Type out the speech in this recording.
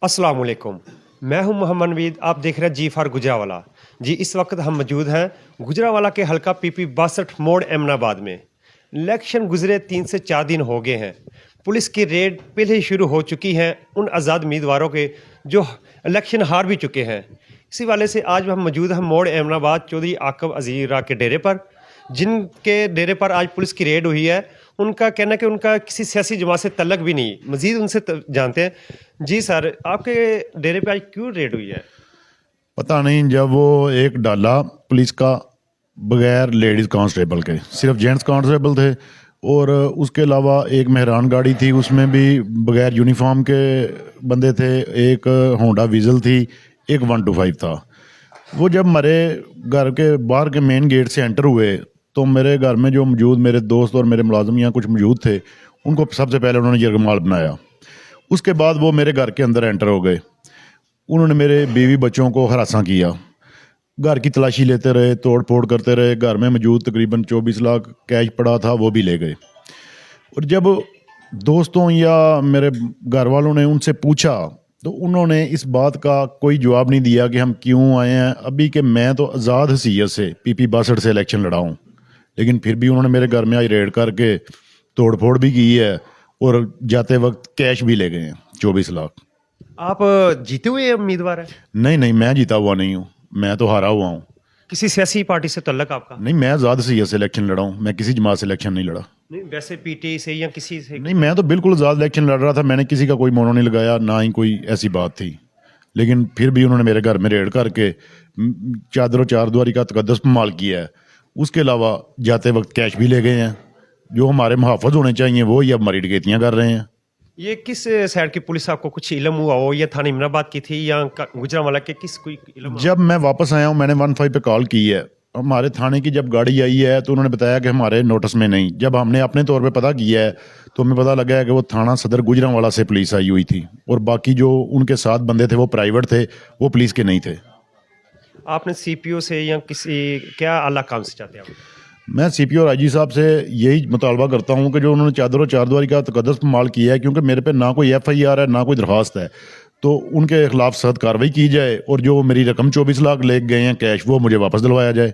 अस्सलाम वालेकुम। मैं हूं मोहम्मद नवीद। आप देख रहे हैं जी फॉर गुजरावाला। जी इस वक्त हम मौजूद हैं गुजरावाला के हल्का PP 62 मोड़ एमनाबाद में। इलेक्शन गुजरे 3 से 4 दिन हो गए हैं। पुलिस की रेड पहले ही शुरू हो चुकी है उन आज़ाद उम्मीदवारों के जो इलेक्शन हार भी चुके हैं। इसी वाले से आज हम मौजूद हैं मोड़ एमनाबाद चौधरी आकब अजीरा के डेरे पर, जिनके डेरे पर आज पुलिस की रेड हुई है। उनका कहना है कि उनका किसी सियासी जमात से तल्लक भी नहीं। मजीद उनसे जानते हैं। जी सर, आपके डेरे पे आज क्यों रेड हुई है? पता नहीं, जब वो एक डाला पुलिस का बगैर लेडीज़ कांस्टेबल के, सिर्फ जेंट्स कांस्टेबल थे, और उसके अलावा एक मेहरान गाड़ी थी, उसमें भी बगैर यूनिफॉर्म के बंदे थे, एक होंडा विजल थी, एक 125 था। वो जब मेरे घर के बाहर के मेन गेट से एंटर हुए तो मेरे घर में जो मौजूद मेरे दोस्त और मेरे मुलाजिम यहाँ कुछ मौजूद थे, उनको सबसे पहले उन्होंने यरगमाल बनाया। उसके बाद वो मेरे घर के अंदर एंटर हो गए। उन्होंने मेरे बीवी बच्चों को हरासा किया, घर की तलाशी लेते रहे, तोड़ फोड़ करते रहे। घर में मौजूद तकरीबन 24 लाख कैश पड़ा था, वो भी ले गए। और जब दोस्तों या मेरे घर वालों ने उनसे पूछा तो उन्होंने इस बात का कोई जवाब नहीं दिया कि हम क्यों आए हैं। अभी कि मैं तो आज़ाद हैसियत से PP 62 से इलेक्शन लड़ा हूँ, लेकिन फिर भी उन्होंने मेरे घर में आज रेड करके तोड़ फोड़ भी की है और जाते वक्त कैश भी ले गए हैं 24 लाख। आप जीते हुए उम्मीदवार हैं? नहीं, मैं जीता हुआ नहीं हूँ, मैं तो हारा हुआ हूँ। किसी सियासी पार्टी से तल्लक आपका? नहीं, मैं आज़ाद हैसियत से इलेक्शन लड़ा हूँ, मैं किसी जमात से इलेक्शन नहीं लड़ा। नहीं, वैसे PTI से या किसी से? नहीं, मैं तो बिल्कुल आज़ाद इलेक्शन लड़ रहा था, मैंने किसी का कोई मोनो नहीं लगाया, ना ही कोई ऐसी बात थी। लेकिन फिर भी उन्होंने मेरे घर में रेड करके चादर चार दुआरी का तकद्दस माल किया है। उसके अलावा जाते वक्त कैश भी ले गए हैं। जो हमारे मुहाफ़िज़ होने चाहिए वो ही अब हमारी डकैतियाँ कर रहे हैं। ये किस साइड की पुलिस, आपको कुछ इल्म हुआ हो? या थाना इमराबाद की थी या गुजरावाला के, किस कोई इल्म? जब मैं वापस आया हूँ मैंने 15 पे कॉल की है। हमारे थाने की जब गाड़ी आई है तो उन्होंने बताया कि हमारे नोटिस में नहीं। जब हमने अपने तौर पे पता किया है तो हमें पता लगा है कि वो थाना सदर गुजरांवाला से पुलिस आई हुई थी, और बाकी जो उनके साथ बंदे थे वो प्राइवेट थे, वो पुलिस के नहीं थे। आपने CPO से या किसी क्या आला काम से चाहते हैं आप? मैं CPO और IG साहब से यही मुतालबा करता हूँ कि जो उन्होंने चादर और चारदुआरी का तकद्दस माल किया है, क्योंकि मेरे पे ना कोई FIR है ना कोई दरख्वास्त है, तो उनके खिलाफ सख्त कार्रवाई की जाए और जो मेरी रकम 24 लाख ले गए हैं कैश, वो मुझे वापस दिलवाया जाए।